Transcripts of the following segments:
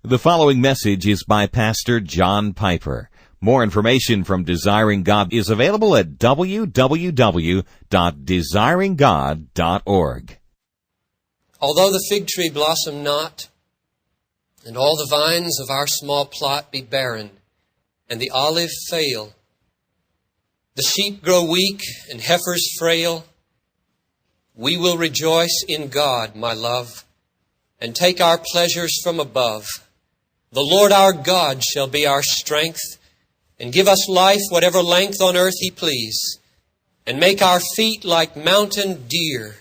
The following message is by Pastor John Piper. More information from Desiring God is available at www.desiringgod.org. Although the fig tree blossom not, and all the vines of our small plot be barren, and the olive fail, the sheep grow weak and heifers frail, we will rejoice in God, my love, and take our pleasures from above. The Lord our God shall be our strength, and give us life whatever length on earth He please, and make our feet like mountain deer,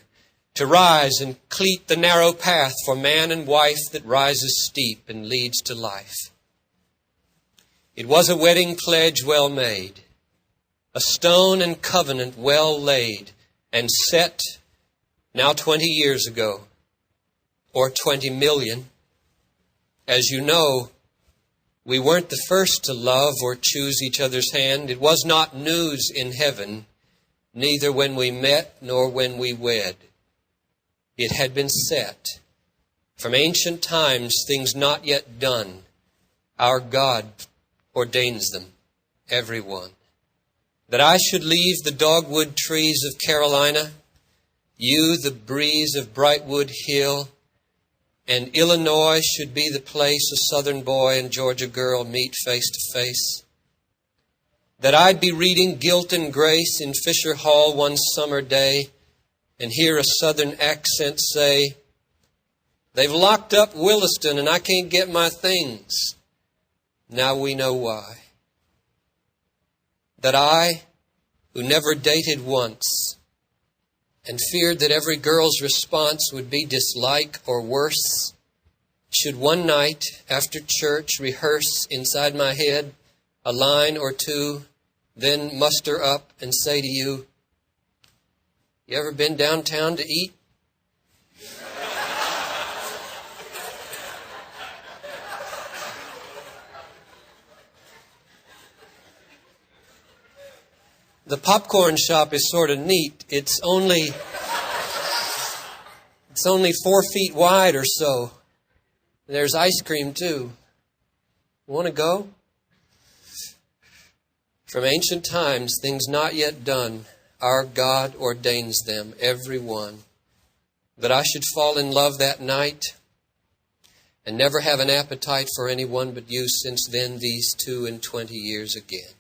to rise and cleat the narrow path for man and wife that rises steep and leads to life. It was a wedding pledge well made, a stone and covenant well laid, and set now 20 years ago, or 20 million. As you know, we weren't the first to love or choose each other's hand. It was not news in heaven, neither when we met nor when we wed. It had been set. From ancient times, things not yet done, our God ordains them, every one. That I should leave the dogwood trees of Carolina, you the breeze of Brightwood Hill, and Illinois should be the place a Southern boy and Georgia girl meet face to face. That I'd be reading Guilt and Grace in Fisher Hall one summer day and hear a Southern accent say, "They've locked up Williston and I can't get my things." Now we know why. That I, who never dated once, and feared that every girl's response would be dislike or worse, should one night after church rehearse inside my head a line or two, then muster up and say to you, "You ever been downtown to eat?" The popcorn shop is sort of neat. It's only 4 feet wide or so. There's ice cream too. Want to go? From ancient times, things not yet done, our God ordains them, every one. That I should fall in love that night and never have an appetite for anyone but you since then, these 22 years again.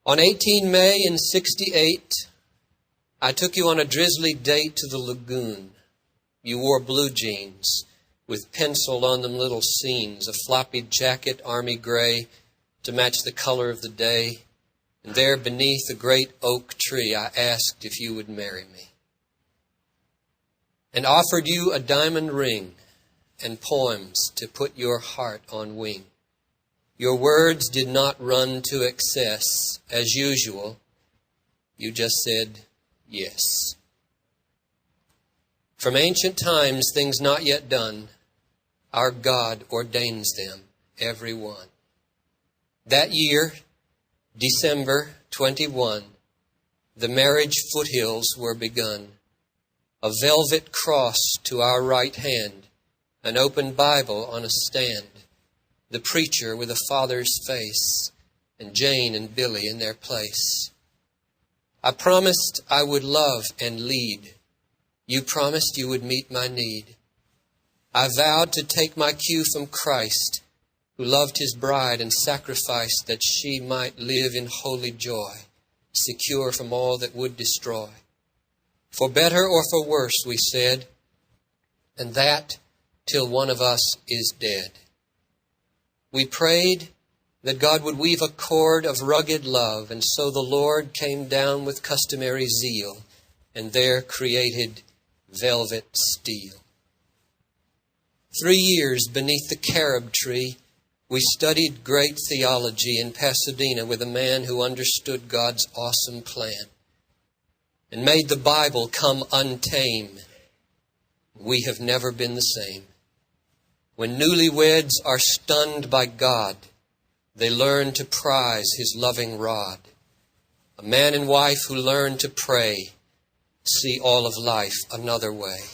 On 18 May in 68, I took you on a drizzly date to the lagoon. You wore blue jeans with pencil on them little scenes, a floppy jacket, army gray, to match the color of the day. And there beneath a great oak tree, I asked if you would marry me. And offered you a diamond ring and poems to put your heart on wing. Your words did not run to excess, as usual. You just said, yes. From ancient times, things not yet done, our God ordains them, every one. That year, December 21, the marriage foothills were begun. A velvet cross to our right hand, an open Bible on a stand, the preacher with a father's face, and Jane and Billy in their place. I promised I would love and lead. You promised you would meet my need. I vowed to take my cue from Christ, who loved His bride and sacrificed that she might live in holy joy, secure from all that would destroy. For better or for worse, we said, and that till one of us is dead. We prayed that God would weave a cord of rugged love, and so the Lord came down with customary zeal, and there created velvet steel. 3 years beneath the carob tree, we studied great theology in Pasadena with a man who understood God's awesome plan and made the Bible come untamed. We have never been the same. When newlyweds are stunned by God, they learn to prize His loving rod. A man and wife who learn to pray see all of life another way.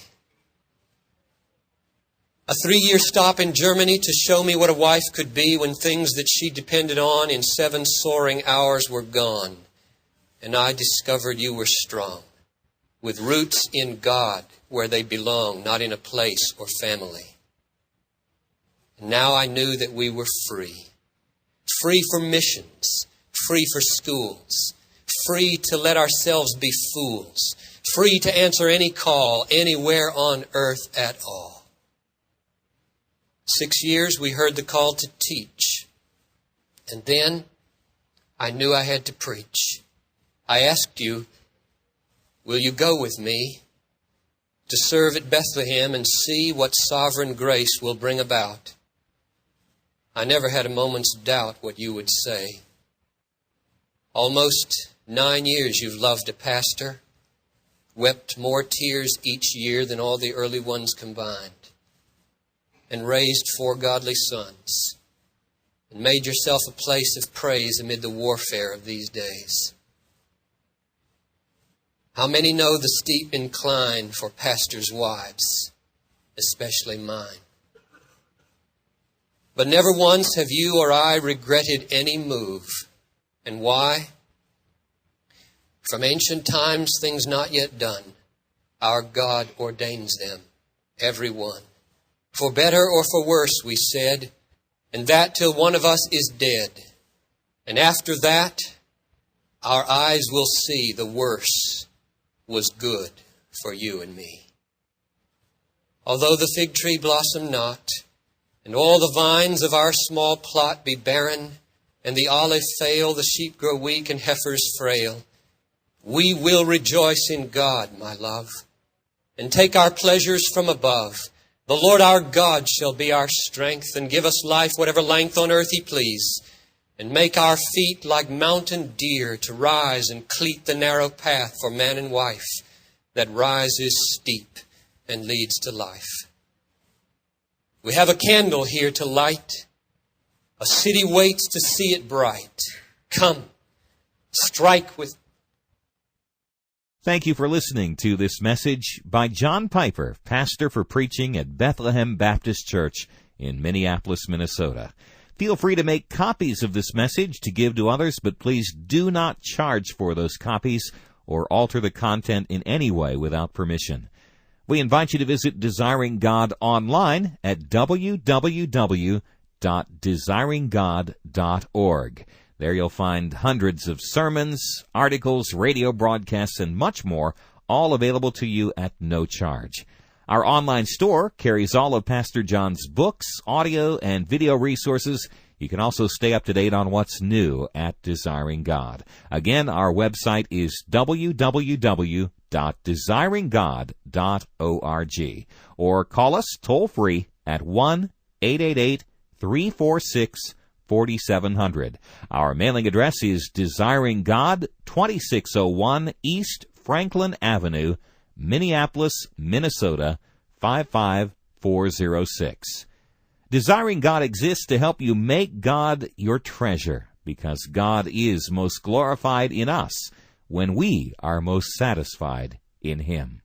A 3-year stop in Germany to show me what a wife could be when things that she depended on in 7 soaring hours were gone. And I discovered you were strong, with roots in God where they belong, not in a place or family. And now I knew that we were free. Free for missions, free for schools, free to let ourselves be fools, free to answer any call anywhere on earth at all. 6 years we heard the call to teach. And then I knew I had to preach. I asked you, will you go with me to serve at Bethlehem and see what sovereign grace will bring about? I never had a moment's doubt what you would say. Almost 9 years you've loved a pastor, wept more tears each year than all the early ones combined, and raised 4 godly sons, and made yourself a place of praise amid the warfare of these days. How many know the steep incline for pastors' wives, especially mine? But never once have you or I regretted any move. And why? From ancient times, things not yet done, our God ordains them, every one. For better or for worse, we said, and that till one of us is dead. And after that, our eyes will see the worse was good for you and me. Although the fig tree blossom not, and all the vines of our small plot be barren, and the olive fail, the sheep grow weak, and heifers frail, we will rejoice in God, my love, and take our pleasures from above. The Lord our God shall be our strength, and give us life whatever length on earth He please, and make our feet like mountain deer to rise and cleat the narrow path for man and wife that rises steep and leads to life. We have a candle here to light. A city waits to see it bright. Come, strike with... Thank you for listening to this message by John Piper, pastor for preaching at Bethlehem Baptist Church in Minneapolis, Minnesota. Feel free to make copies of this message to give to others, but please do not charge for those copies or alter the content in any way without permission. We invite you to visit Desiring God online at www.desiringgod.org. There you'll find hundreds of sermons, articles, radio broadcasts, and much more, all available to you at no charge. Our online store carries all of Pastor John's books, audio, and video resources. You can also stay up to date on what's new at Desiring God. Again, our website is www.desiringgod.org. Or call us toll-free at 1-888-346-4700. Our mailing address is Desiring God, 2601 East Franklin Avenue, Minneapolis, Minnesota, 55406. Desiring God exists to help you make God your treasure, because God is most glorified in us when we are most satisfied in Him.